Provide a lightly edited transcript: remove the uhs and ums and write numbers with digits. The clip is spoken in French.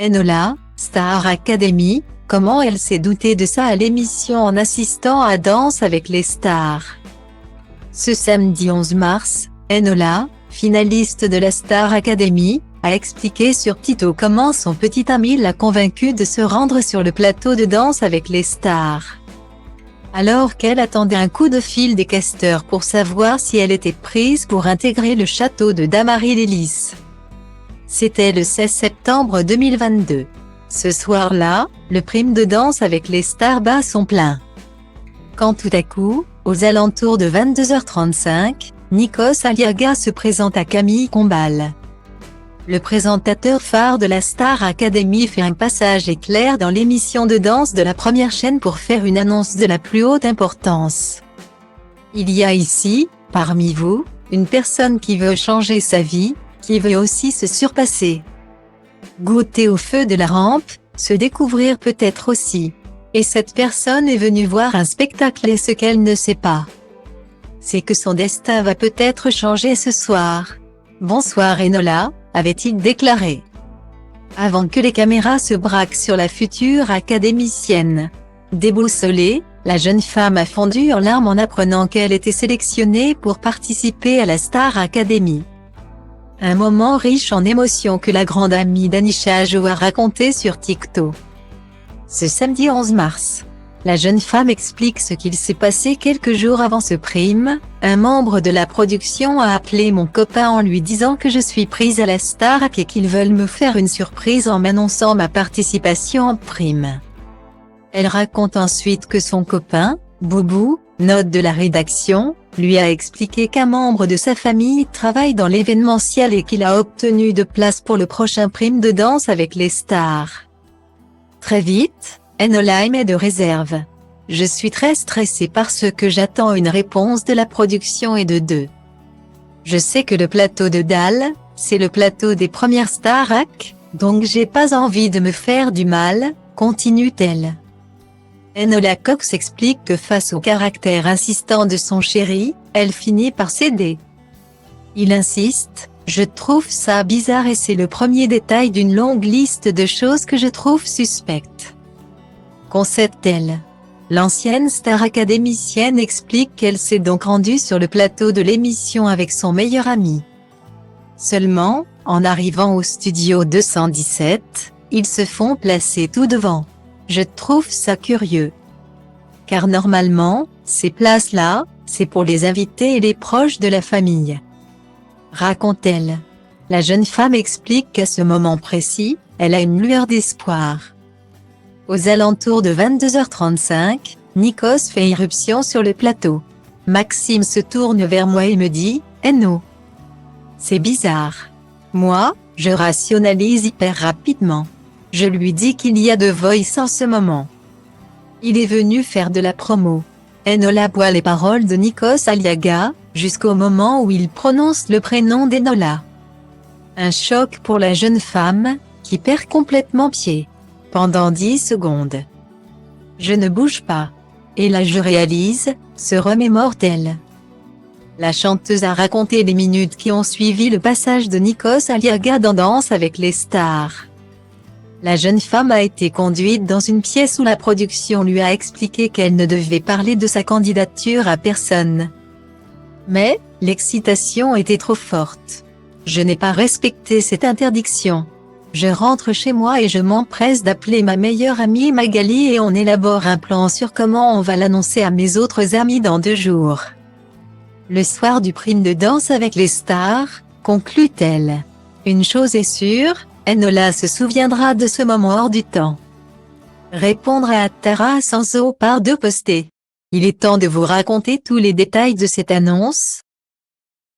Enola, Star Academy, comment elle s'est doutée de ça à l'émission en assistant à Danse avec les stars. Ce samedi 11 mars, Enola, finaliste de la Star Academy, a expliqué sur Tito comment son petit ami l'a convaincue de se rendre sur le plateau de Danse avec les stars. Alors qu'elle attendait un coup de fil des casteurs pour savoir si elle était prise pour intégrer le château de Damary-Lélis. C'était le 16 septembre 2022. Ce soir-là, le prime de Danse avec les stars bat son plein. Quand tout à coup, aux alentours de 22h35, Nikos Aliaga se présente à Camille Combal. Le présentateur phare de la Star Academy fait un passage éclair dans l'émission de danse de la première chaîne pour faire une annonce de la plus haute importance. Il y a ici, parmi vous, une personne qui veut changer sa vie, qui veut aussi se surpasser. Goûter au feu de la rampe, se découvrir peut-être aussi. Et cette personne est venue voir un spectacle et ce qu'elle ne sait pas, c'est que son destin va peut-être changer ce soir. Bonsoir Enola, avait-il déclaré. Avant que les caméras se braquent sur la future académicienne. Déboussolée, la jeune femme a fondu en larmes en apprenant qu'elle était sélectionnée pour participer à la Star Academy. Un moment riche en émotions que la grande amie d'Anisha Jo a raconté sur TikTok. Ce samedi 11 mars, la jeune femme explique ce qu'il s'est passé quelques jours avant ce prime. Un membre de la production a appelé mon copain en lui disant que je suis prise à la Starac et qu'ils veulent me faire une surprise en m'annonçant ma participation en prime. Elle raconte ensuite que son copain, Boubou, note de la rédaction, lui a expliqué qu'un membre de sa famille travaille dans l'événementiel et qu'il a obtenu de place pour le prochain prime de danse avec les stars. Très vite, Enola émet de réserve. Je suis très stressée parce que j'attends une réponse de la production et de deux. Je sais que le plateau de Dalle, c'est le plateau des premières Starac, donc j'ai pas envie de me faire du mal, continue-t-elle. Enola Cox explique que face au caractère insistant de son chéri, elle finit par céder. Il insiste, je trouve ça bizarre et c'est le premier détail d'une longue liste de choses que je trouve suspectes. Concède-t-elle. L'ancienne star académicienne explique qu'elle s'est donc rendue sur le plateau de l'émission avec son meilleur ami. Seulement, en arrivant au studio 217, ils se font placer tout devant. Je trouve ça curieux. Car normalement, ces places-là, c'est pour les invités et les proches de la famille. Raconte-t-elle. La jeune femme explique qu'à ce moment précis, elle a une lueur d'espoir. Aux alentours de 22h35, Nikos fait irruption sur le plateau. Maxime se tourne vers moi et me dit « Eno. C'est bizarre. » Moi, je rationalise hyper rapidement. Je lui dis qu'il y a The Voice en ce moment. Il est venu faire de la promo. Enola boit les paroles de Nikos Aliaga, jusqu'au moment où il prononce le prénom d'Enola. Un choc pour la jeune femme, qui perd complètement pied. Pendant 10 secondes. Je ne bouge pas. Et là je réalise, se remémore-t-elle. La chanteuse a raconté les minutes qui ont suivi le passage de Nikos Aliaga dans Danse avec les stars. La jeune femme a été conduite dans une pièce où la production lui a expliqué qu'elle ne devait parler de sa candidature à personne. Mais, l'excitation était trop forte. Je n'ai pas respecté cette interdiction. Je rentre chez moi et je m'empresse d'appeler ma meilleure amie Magali et on élabore un plan sur comment on va l'annoncer à mes autres amis dans 2 jours. Le soir du prime de danse avec les stars, conclut-elle. Une chose est sûre, Enola se souviendra de ce moment hors du temps. Répondre à Tara Sanso par 2 postés. Il est temps de vous raconter tous les détails de cette annonce.